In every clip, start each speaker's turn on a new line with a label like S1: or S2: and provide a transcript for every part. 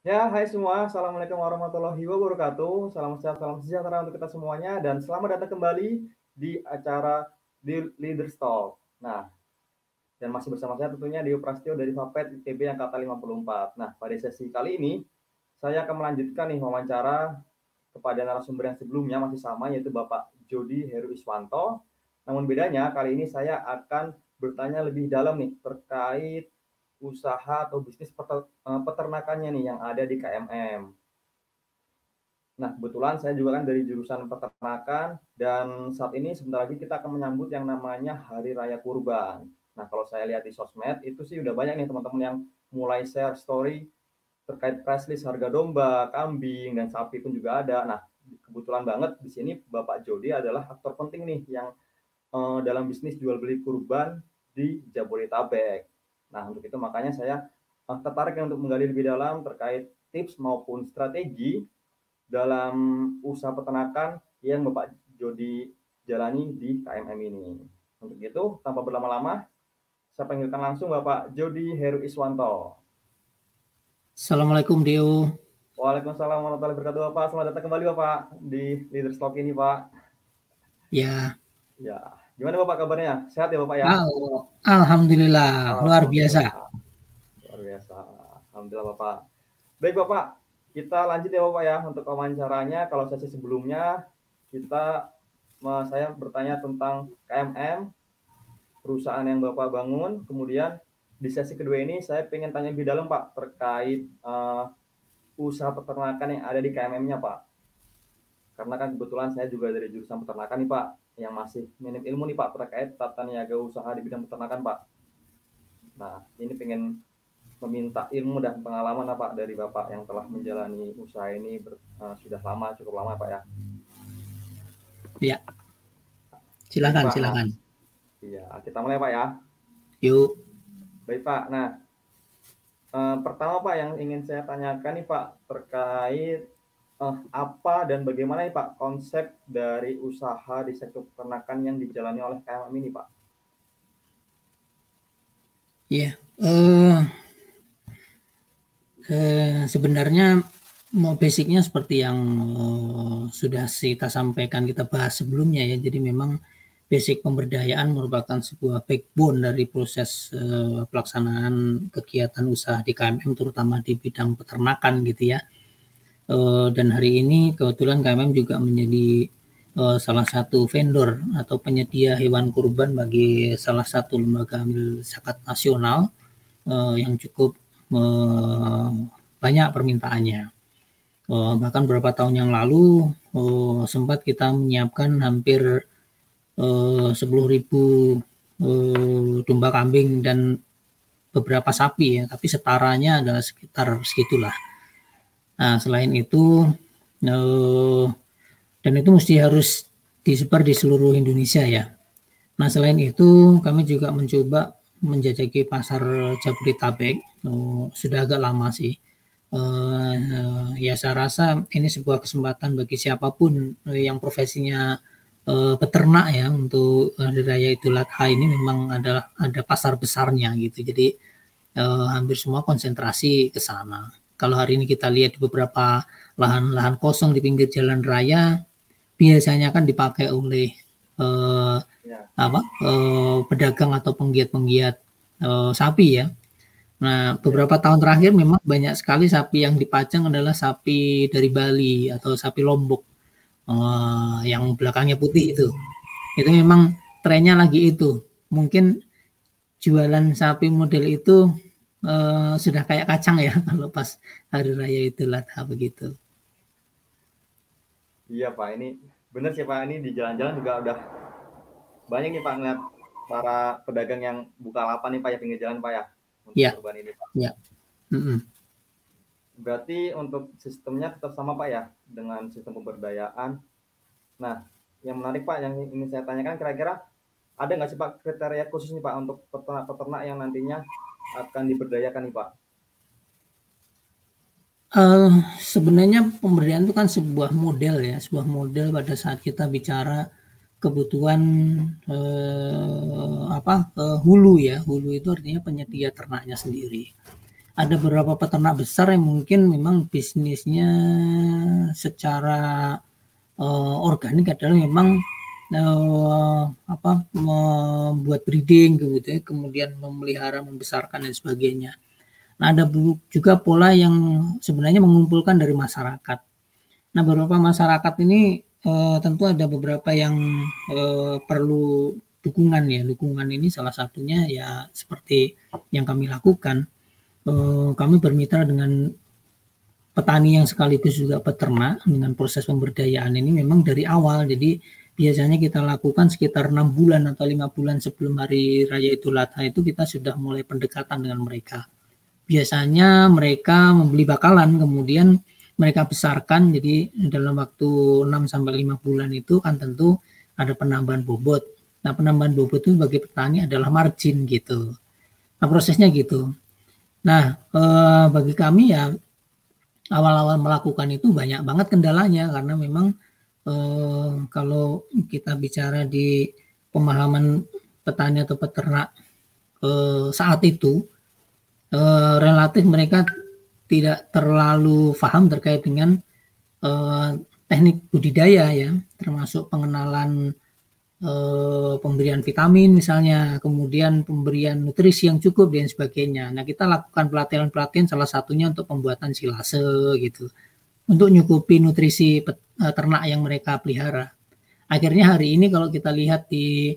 S1: Ya, hai semua. Assalamualaikum warahmatullahi wabarakatuh. Salam sehat, salam sejahtera untuk kita semuanya dan selamat datang kembali di acara di Leaders Talk. Nah, dan masih bersama saya tentunya Dio Prastio dari Vapet ITB Angkatan 54. Nah, pada sesi kali ini saya akan melanjutkan nih wawancara kepada narasumber yang sebelumnya masih sama yaitu Bapak Jody Heru Iswanto. Namun bedanya kali ini saya akan bertanya lebih dalam nih terkait usaha atau bisnis peternakannya nih yang ada di KMM. Nah, kebetulan saya juga kan dari jurusan peternakan dan saat ini sebentar lagi kita akan menyambut yang namanya Hari Raya Kurban. Nah, kalau saya lihat di sosmed itu sih udah banyak nih teman-teman yang mulai share story terkait price list harga domba, kambing, dan sapi pun juga ada. Nah, kebetulan banget di sini Bapak Jody adalah aktor penting nih yang dalam bisnis jual beli kurban di Jabodetabek. Nah, untuk itu makanya saya tertarik untuk menggali lebih dalam terkait tips maupun strategi dalam usaha peternakan yang Bapak Jody jalani di KMM ini. Untuk itu, tanpa berlama-lama, saya panggilkan langsung Bapak Jody Heru Iswanto.
S2: Assalamualaikum Dio.
S1: Waalaikumsalam warahmatullahi wabarakatuh Bapak. Selamat datang kembali Bapak di Leaders Talk ini Pak.
S2: Ya.
S1: Ya, gimana Bapak kabarnya? Sehat ya Bapak ya?
S2: Alhamdulillah, luar biasa.
S1: Luar biasa. Alhamdulillah Bapak. Baik Bapak, kita lanjut ya Bapak ya untuk wawancaranya. Kalau sesi sebelumnya saya bertanya tentang KMM, perusahaan yang Bapak bangun. Kemudian di sesi kedua ini saya pengen tanya lebih dalam Pak terkait usaha peternakan yang ada di KMM-nya Pak. Karena kan kebetulan saya juga dari jurusan peternakan nih Pak, yang masih minim ilmu nih Pak terkait tata niaga usaha di bidang peternakan Pak. Nah, ini pengen meminta ilmu dan pengalaman Pak dari Bapak yang telah menjalani usaha ini sudah lama, cukup lama Pak ya.
S2: Ya. Silakan,
S1: Baik, Pak.
S2: silakan.
S1: Iya, kita mulai Pak ya.
S2: Yuk.
S1: Baik Pak. Nah, pertama Pak yang ingin saya tanyakan nih Pak terkait apa dan bagaimana nih Pak konsep dari usaha di sektor peternakan yang dijalani oleh KMM ini Pak?
S2: Ya. Sebenarnya mau basicnya seperti yang sudah kita sampaikan, kita bahas sebelumnya ya. Jadi memang basic pemberdayaan merupakan sebuah backbone dari proses pelaksanaan kegiatan usaha di KMM, terutama di bidang peternakan gitu ya. Dan hari ini kebetulan KMM juga menjadi salah satu vendor atau penyedia hewan kurban bagi salah satu lembaga amil zakat nasional yang cukup banyak permintaannya. Bahkan beberapa tahun yang lalu sempat kita menyiapkan hampir 10.000 domba kambing dan beberapa sapi ya, tapi setaranya adalah sekitar segitulah. Nah, selain itu dan itu mesti harus disebar di seluruh Indonesia ya. Nah, selain itu kami juga mencoba menjajaki pasar Jabodetabek. Sudah agak lama sih. Ya saya rasa ini sebuah kesempatan bagi siapapun yang profesinya peternak ya, untuk Hari Raya Idul Adha ini memang ada pasar besarnya gitu. Jadi hampir semua konsentrasi ke sana. Kalau hari ini kita lihat di beberapa lahan-lahan kosong di pinggir jalan raya, biasanya kan dipakai oleh pedagang atau penggiat-penggiat sapi ya. Nah, beberapa tahun terakhir memang banyak sekali sapi yang dipajang adalah sapi dari Bali atau sapi Lombok yang belakangnya putih itu. Itu memang trennya lagi itu. Mungkin jualan sapi model itu sudah kayak kacang ya kalau pas Hari Raya Idul Adha begitu.
S1: Iya Pak, ini benar sih Pak, ini di jalan-jalan juga udah banyak nih Pak ngeliat para pedagang yang buka lapak nih Pak ya pinggir jalan Pak ya untuk kurban ini Pak.
S2: Ya.
S1: Berarti untuk sistemnya tetap sama Pak ya dengan sistem pemberdayaan. Nah, yang menarik Pak yang ingin saya tanyakan kira-kira ada nggak sih Pak kriteria khusus nih Pak untuk peternak-peternak yang nantinya akan diberdayakan nih Pak?
S2: Sebenarnya pemberdayaan itu kan sebuah model ya, sebuah model pada saat kita bicara kebutuhan hulu ya. Hulu itu artinya penyedia ternaknya sendiri. ada beberapa peternak besar yang mungkin memang bisnisnya secara organik adalah memang membuat breeding gitu ya, kemudian memelihara, membesarkan dan sebagainya. Nah, ada juga pola yang sebenarnya mengumpulkan dari masyarakat. Nah, beberapa masyarakat ini tentu ada beberapa yang perlu dukungan ya. Dukungan ini salah satunya ya seperti yang kami lakukan. Kami bermitra dengan petani yang sekaligus juga peternak dengan proses pemberdayaan ini memang dari awal. Jadi biasanya kita lakukan sekitar 6 bulan atau 5 bulan sebelum hari raya Idul Adha itu kita sudah mulai pendekatan dengan mereka. Biasanya mereka membeli bakalan, kemudian mereka besarkan, jadi dalam waktu 6-5 bulan itu kan tentu ada penambahan bobot. Nah, penambahan bobot itu bagi petani adalah margin gitu. Nah, prosesnya gitu. Nah, bagi kami ya awal-awal melakukan itu banyak banget kendalanya, karena memang kalau kita bicara di pemahaman petani atau peternak saat itu, relatif mereka tidak terlalu paham terkait dengan teknik budidaya ya, termasuk pengenalan pemberian vitamin misalnya, kemudian pemberian nutrisi yang cukup dan sebagainya. Nah, kita lakukan pelatihan-pelatihan salah satunya untuk pembuatan silase gitu, untuk nyukupi nutrisi ternak yang mereka pelihara. Akhirnya hari ini kalau kita lihat di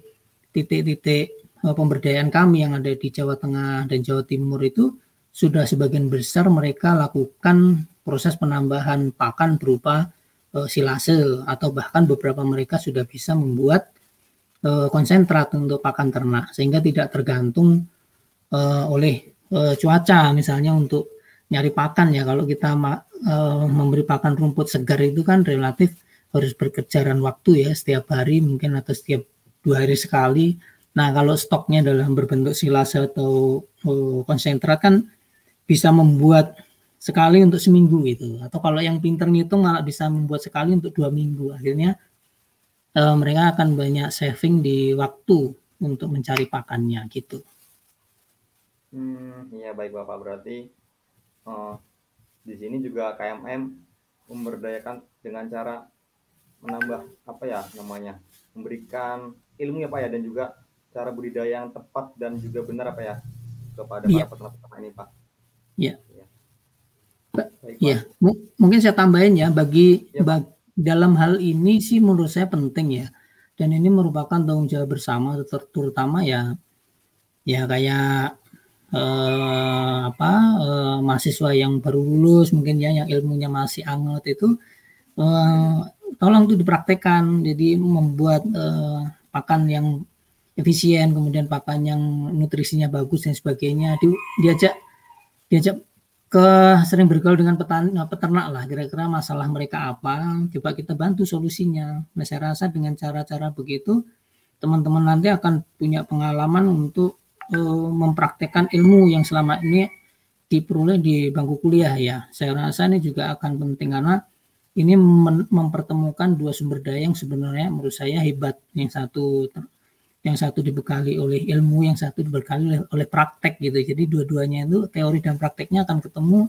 S2: titik-titik pemberdayaan kami yang ada di Jawa Tengah dan Jawa Timur itu sudah sebagian besar mereka lakukan proses penambahan pakan berupa silase, atau bahkan beberapa mereka sudah bisa membuat konsentrat untuk pakan ternak, sehingga tidak tergantung oleh cuaca misalnya untuk nyari pakan ya. Kalau kita memberi pakan rumput segar itu kan relatif harus berkejaran waktu ya, setiap hari mungkin atau setiap 2 hari sekali. Nah, kalau stoknya dalam berbentuk silase atau konsentrat kan bisa membuat sekali untuk seminggu gitu, atau kalau yang pinter ngitung malah bisa membuat sekali untuk 2 minggu. Akhirnya mereka akan banyak saving di waktu untuk mencari pakannya gitu.
S1: Iya baik Bapak, berarti di sini juga KMM memberdayakan dengan cara menambah apa ya namanya, memberikan ilmu ya Pak ya, dan juga cara budidaya yang tepat dan juga benar apa ya kepada para peternak ini Pak.
S2: Iya. Ya, mungkin saya tambahin ya, bagi dalam hal ini sih menurut saya penting ya, dan ini merupakan tanggung jawab bersama, terutama ya kayak mahasiswa yang baru lulus mungkin ya, yang ilmunya masih anget itu, tolong tuh dipraktekkan, jadi membuat pakan yang efisien, kemudian pakan yang nutrisinya bagus dan sebagainya, diajak sering bergaul dengan peternak lah, kira-kira masalah mereka apa, coba kita bantu solusinya. Nah, saya rasa dengan cara-cara begitu teman-teman nanti akan punya pengalaman untuk mempraktekkan ilmu yang selama ini diperoleh di bangku kuliah ya. Saya rasa ini juga akan penting, karena ini mempertemukan dua sumber daya yang sebenarnya menurut saya hebat. Yang satu dibekali oleh ilmu, yang satu dibekali oleh praktek gitu. Jadi dua-duanya itu teori dan prakteknya akan ketemu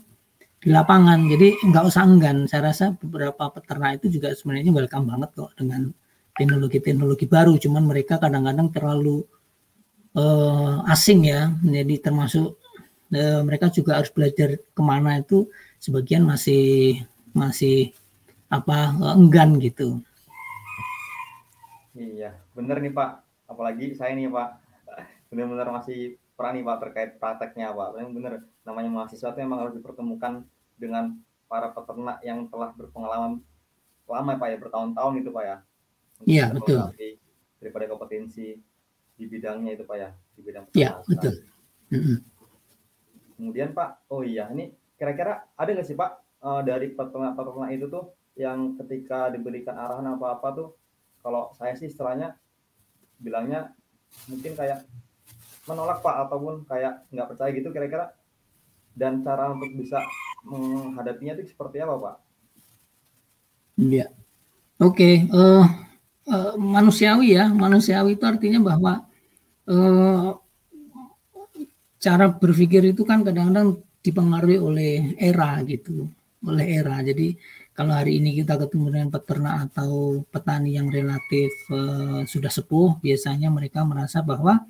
S2: di lapangan. Jadi nggak usah enggan. Saya rasa beberapa peternak itu juga sebenarnya welcome banget kok dengan teknologi-teknologi baru. Cuman mereka kadang-kadang terlalu asing ya. Jadi termasuk mereka juga harus belajar kemana itu. Sebagian masih enggan gitu.
S1: Iya, bener nih Pak. Apalagi saya nih Pak, benar-benar masih perang nih Pak terkait prakteknya Pak. Yang benar, namanya mahasiswa itu memang harus dipertemukan dengan para peternak yang telah berpengalaman lama Pak ya, bertahun-tahun itu Pak ya.
S2: Iya betul.
S1: Daripada kompetensi di bidangnya itu Pak ya, di bidang
S2: peternak. Iya betul.
S1: Kemudian Pak, oh iya, ini kira-kira ada nggak sih Pak dari peternak itu tuh yang ketika diberikan arahan apa-apa tuh, kalau saya sih istilahnya bilangnya mungkin kayak menolak Pak, ataupun kayak nggak percaya gitu kira-kira, dan cara untuk bisa menghadapinya itu seperti apa Pak?
S2: Iya, oke. Manusiawi ya, manusiawi itu artinya bahwa cara berpikir itu kan kadang-kadang dipengaruhi oleh era gitu, oleh era. Jadi kalau hari ini kita ketemu dengan peternak atau petani yang relatif sudah sepuh, biasanya mereka merasa bahwa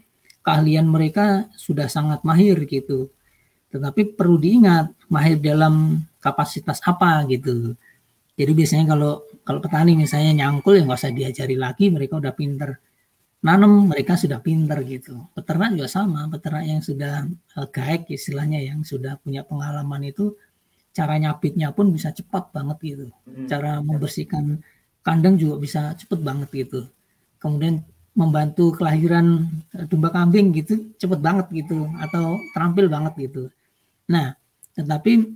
S2: keahlian mereka sudah sangat mahir gitu. Tetapi perlu diingat, mahir dalam kapasitas apa gitu. Jadi biasanya kalau petani misalnya nyangkul, ya nggak usah diajari lagi, mereka udah pinter. Nanam mereka sudah pinter gitu. Peternak juga sama, peternak yang sudah gaek istilahnya, yang sudah punya pengalaman itu, cara nyabitnya pun bisa cepat banget gitu. Cara membersihkan kandang juga bisa cepat banget gitu. Kemudian membantu kelahiran domba kambing gitu, cepat banget gitu, atau terampil banget gitu. Nah, tetapi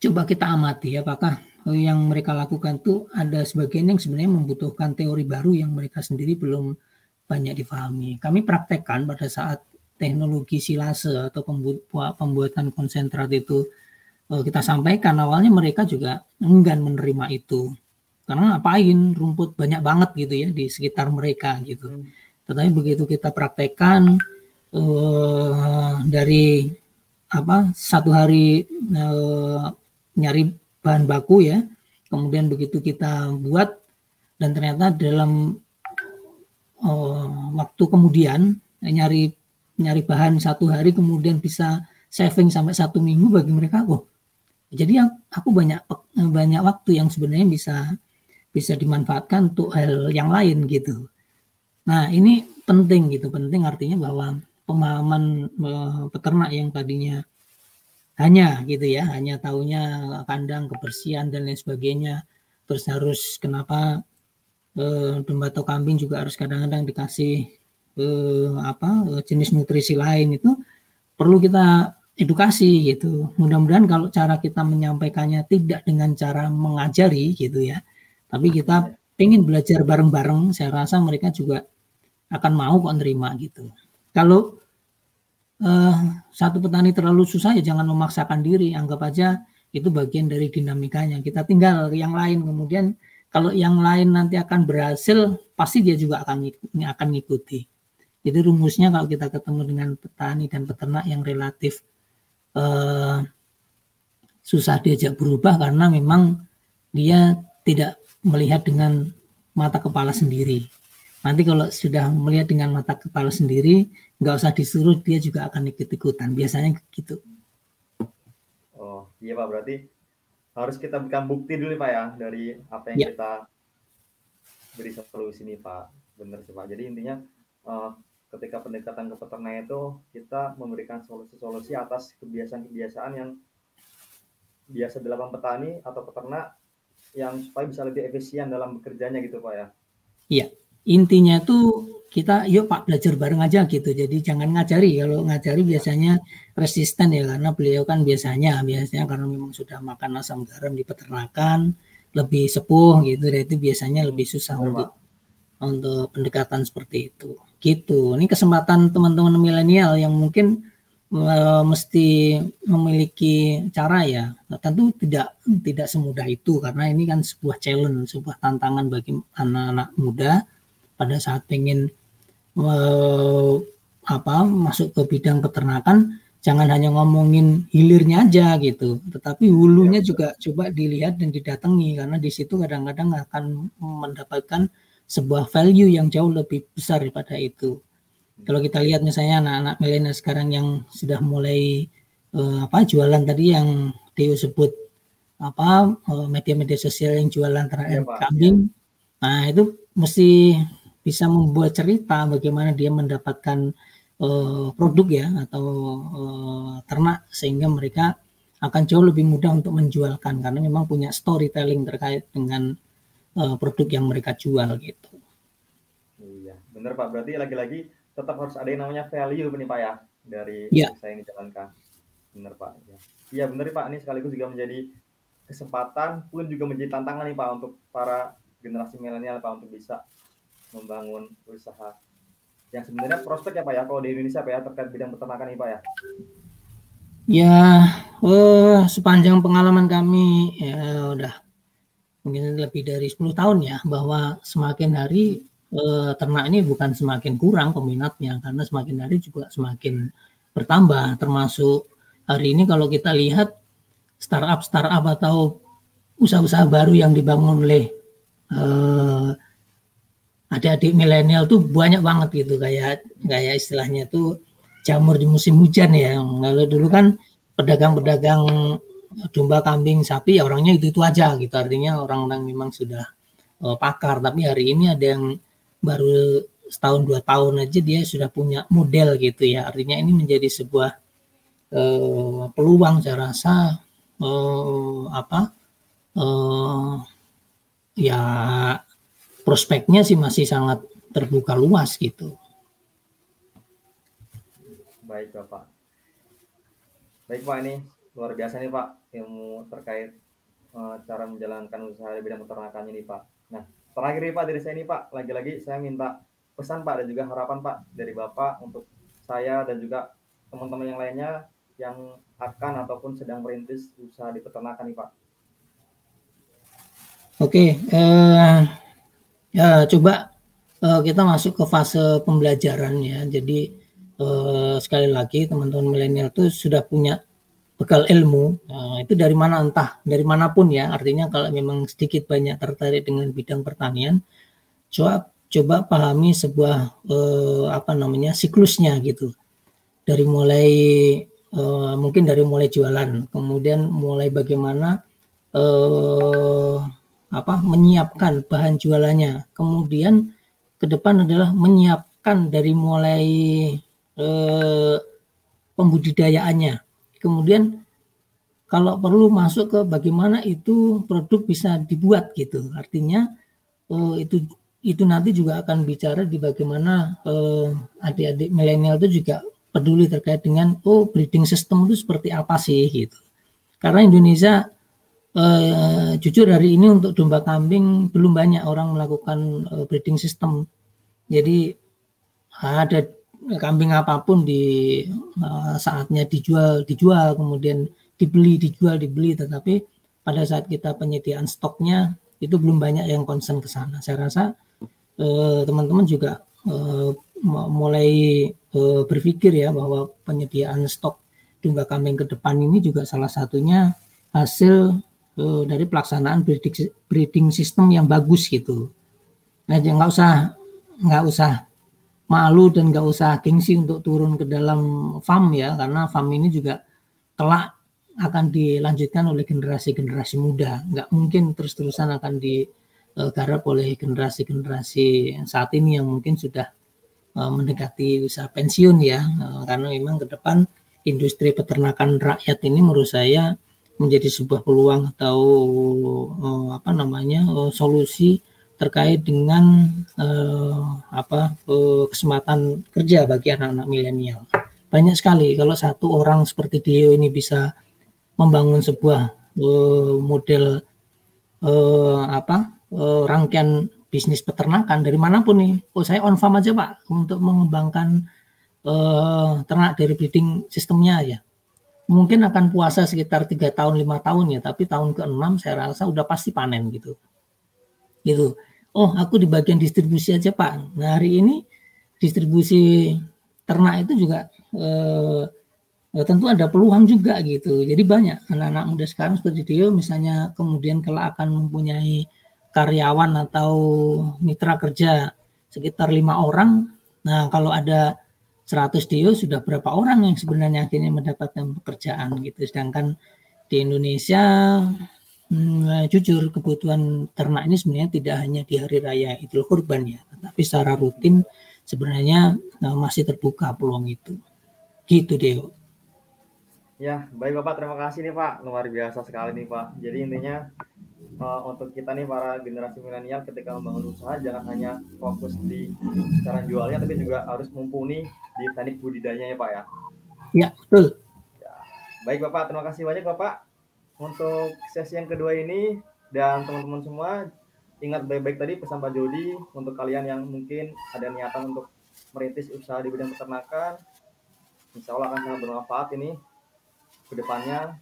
S2: coba kita amati apakah yang mereka lakukan tuh ada sebagian yang sebenarnya membutuhkan teori baru yang mereka sendiri belum banyak difahami. Kami praktekkan pada saat teknologi silase atau pembuatan konsentrat itu kita sampaikan, awalnya mereka juga enggan menerima itu. Karena ngapain, rumput banyak banget gitu ya di sekitar mereka gitu. Tetapi begitu kita praktekkan dari satu hari nyari bahan baku ya, kemudian begitu kita buat dan ternyata dalam waktu kemudian nyari bahan satu hari kemudian bisa saving sampai 1 minggu bagi mereka. Jadi aku banyak waktu yang sebenarnya bisa dimanfaatkan untuk hal yang lain gitu. Nah ini penting gitu, penting artinya bahwa pemahaman peternak yang tadinya hanya taunya kandang, kebersihan dan lain sebagainya, terus harus kenapa domba atau kambing juga harus kadang-kadang dikasih jenis nutrisi lain, itu perlu kita edukasi gitu. Mudah-mudahan kalau cara kita menyampaikannya tidak dengan cara mengajari gitu ya, tapi kita pengen belajar bareng-bareng, saya rasa mereka juga akan mau kok nerima gitu. Kalau satu petani terlalu susah ya jangan memaksakan diri, anggap aja itu bagian dari dinamikanya. Kita tinggal yang lain, kemudian kalau yang lain nanti akan berhasil, pasti dia juga akan ngikuti. Jadi rumusnya kalau kita ketemu dengan petani dan peternak yang relatif susah diajak berubah karena memang dia tidak melihat dengan mata kepala sendiri. Nanti kalau sudah melihat dengan mata kepala sendiri, nggak usah disuruh, dia juga akan ikut-ikutan. Biasanya gitu.
S1: Oh iya Pak, berarti harus kita berikan bukti dulu Pak ya dari apa yang kita beri solusi nih Pak. Benar sih Pak. Jadi intinya ketika pendekatan ke peternak itu kita memberikan solusi-solusi atas kebiasaan-kebiasaan yang biasa dilakukan petani atau peternak yang supaya bisa lebih efisien dalam bekerjanya gitu Pak ya.
S2: Iya, intinya tuh kita yuk Pak belajar bareng aja gitu. Jadi jangan ngajari. Kalau ngajari biasanya resisten ya, karena beliau kan biasanya karena memang sudah makan asam garam di peternakan, lebih sepuh gitu. Dan itu biasanya lebih susah untuk pendekatan seperti itu. Gitu. Ini kesempatan teman-teman milenial yang mungkin mesti memiliki cara ya. Tentu tidak semudah itu karena ini kan sebuah challenge, sebuah tantangan bagi anak-anak muda pada saat pengen masuk ke bidang peternakan. Jangan hanya ngomongin hilirnya aja gitu, tetapi hulunya juga coba dilihat dan didatangi, karena di situ kadang-kadang akan mendapatkan sebuah value yang jauh lebih besar daripada itu. Kalau kita lihat misalnya anak-anak milenial sekarang yang sudah mulai jualan tadi yang Theo sebut media-media sosial yang jualan ternak kambing, nah itu mesti bisa membuat cerita bagaimana dia mendapatkan produk ya atau ternak, sehingga mereka akan jauh lebih mudah untuk menjualkan karena memang punya storytelling terkait dengan produk yang mereka jual gitu.
S1: Iya, benar Pak. Berarti lagi-lagi tetap harus ada yang namanya value nih Pak ya dari usaha yang dijalankan. Benar Pak. Iya benar Pak. Ini sekaligus juga menjadi kesempatan pun juga menjadi tantangan nih Pak untuk para generasi milenial Pak untuk bisa membangun usaha yang sebenarnya prospek ya Pak ya kalau di Indonesia Pak ya terkait bidang peternakan nih Pak ya.
S2: Ya, sepanjang pengalaman kami ya udah mungkin lebih dari 10 tahun ya, bahwa semakin hari ternak ini bukan semakin kurang peminatnya, karena semakin hari juga semakin bertambah, termasuk hari ini kalau kita lihat startup atau usaha-usaha baru yang dibangun oleh adik-adik milenial tuh banyak banget gitu, kayak istilahnya tuh jamur di musim hujan ya. Lalu dulu kan pedagang-pedagang domba, kambing, sapi ya orangnya itu aja gitu, artinya orang-orang memang sudah pakar. Tapi hari ini ada yang baru setahun 2 tahun aja dia sudah punya model gitu ya, artinya ini menjadi sebuah peluang saya rasa ya prospeknya sih masih sangat terbuka luas gitu.
S1: Baik Bapak. Baik Pak, ini luar biasa nih Pak ilmu terkait cara menjalankan usaha di bidang peternakan ini Pak. Nah, terakhir nih Pak dari saya nih Pak, lagi-lagi saya minta pesan Pak dan juga harapan Pak dari Bapak untuk saya dan juga teman-teman yang lainnya yang akan ataupun sedang merintis usaha di peternakan nih Pak.
S2: Oke, ya coba kita masuk ke fase pembelajaran ya. Jadi sekali lagi teman-teman milenial itu sudah punya bekal ilmu, itu dari mana, entah dari manapun ya, artinya kalau memang sedikit banyak tertarik dengan bidang pertanian, coba pahami sebuah siklusnya gitu, dari mulai mungkin dari mulai jualan, kemudian mulai bagaimana menyiapkan bahan jualannya, kemudian ke depan adalah menyiapkan dari mulai pembudidayaannya, kemudian kalau perlu masuk ke bagaimana itu produk bisa dibuat gitu, artinya itu nanti juga akan bicara di bagaimana adik-adik milenial itu juga peduli terkait dengan breeding system itu seperti apa sih gitu, karena Indonesia jujur hari ini untuk domba kambing belum banyak orang melakukan breeding system. Jadi ada kambing apapun di saatnya dijual, kemudian dibeli, tetapi pada saat kita penyediaan stoknya itu belum banyak yang concern ke sana. Saya rasa teman-teman juga mulai berpikir ya bahwa penyediaan stok domba kambing ke depan ini juga salah satunya hasil dari pelaksanaan breeding system yang bagus gitu. Nah, nggak usah malu dan nggak usah gengsi untuk turun ke dalam farm ya, karena farm ini juga kelak akan dilanjutkan oleh generasi-generasi muda. Nggak mungkin terus-terusan akan digarap oleh generasi-generasi saat ini yang mungkin sudah mendekati usaha pensiun ya, karena memang ke depan industri peternakan rakyat ini menurut saya menjadi sebuah peluang atau solusi terkait dengan kesempatan kerja bagi anak-anak milenial. Banyak sekali kalau satu orang seperti Dio ini bisa membangun sebuah model rangkaian bisnis peternakan dari manapun nih. Saya on farm aja Pak untuk mengembangkan ternak dari breeding sistemnya aja. Mungkin akan puasa sekitar 3 tahun 5 tahun ya, tapi tahun ke-6 saya rasa udah pasti panen gitu. Oh, aku di bagian distribusi aja Pak. Nah, hari ini distribusi ternak itu juga tentu ada peluang juga gitu. Jadi banyak anak-anak muda sekarang seperti Dio misalnya, kemudian kalau akan mempunyai karyawan atau mitra kerja sekitar 5 orang. Nah, kalau ada 100 Dio sudah berapa orang yang sebenarnya akhirnya mendapatkan pekerjaan gitu. Sedangkan di Indonesia jujur kebutuhan ternak ini sebenarnya tidak hanya di hari raya Idul Kurban ya, tapi secara rutin sebenarnya masih terbuka peluang itu. Gitu Deo.
S1: Ya, baik Bapak, terima kasih nih Pak, luar biasa sekali nih Pak. Jadi intinya untuk kita nih para generasi milenial ketika membangun usaha jangan hanya fokus di cara jualnya, tapi juga harus mumpuni di teknik budidayanya ya Pak ya.
S2: Ya, betul.
S1: Ya. Baik Bapak, terima kasih banyak Bapak untuk sesi yang kedua ini, dan teman-teman semua ingat baik-baik tadi pesan Pak Jody untuk kalian yang mungkin ada niatan untuk merintis usaha di bidang peternakan. Insya Allah akan sangat bermanfaat ini ke depannya.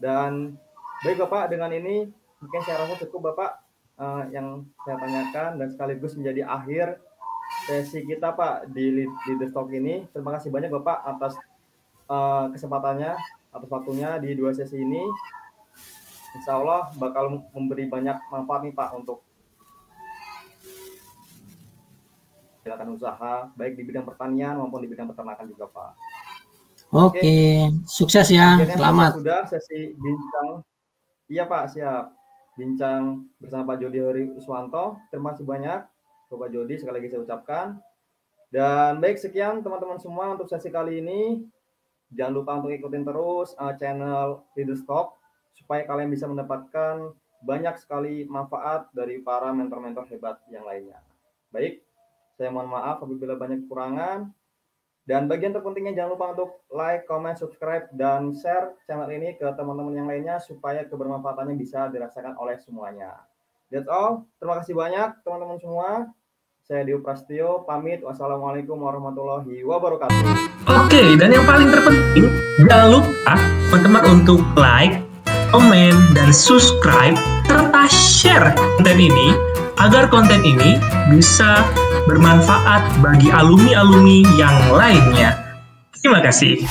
S1: Dan baik Bapak, dengan ini mungkin saya rasa cukup Bapak yang saya tanyakan, dan sekaligus menjadi akhir sesi kita Pak di Leader Talk ini. Terima kasih banyak Bapak atas kesempatannya atas waktunya di 2 sesi ini. Insya Allah bakal memberi banyak manfaat nih Pak untuk silakan usaha baik di bidang pertanian maupun di bidang peternakan juga Pak.
S2: Oke. Sukses ya. Selamat.
S1: Sudah sesi bincang. Iya Pak, siap. Bincang bersama Pak Jody Heriuswanto. Terima kasih banyak Bapak Jody, sekali lagi saya ucapkan. Dan baik, sekian teman-teman semua untuk sesi kali ini. Jangan lupa untuk ikutin terus channel Leaders Talk supaya kalian bisa mendapatkan banyak sekali manfaat dari para mentor-mentor hebat yang lainnya. Baik, saya mohon maaf apabila banyak kekurangan. Dan bagian terpentingnya jangan lupa untuk like, comment, subscribe, dan share channel ini ke teman-teman yang lainnya supaya kebermanfaatannya bisa dirasakan oleh semuanya. That's all. Terima kasih banyak teman-teman semua. Saya Dio Prastio, pamit. Wassalamualaikum warahmatullahi wabarakatuh.
S3: Oke, dan yang paling terpenting, jangan lupa teman-teman untuk like, komen, dan subscribe, serta share konten ini, agar konten ini bisa bermanfaat bagi alumni-alumni yang lainnya. Terima kasih.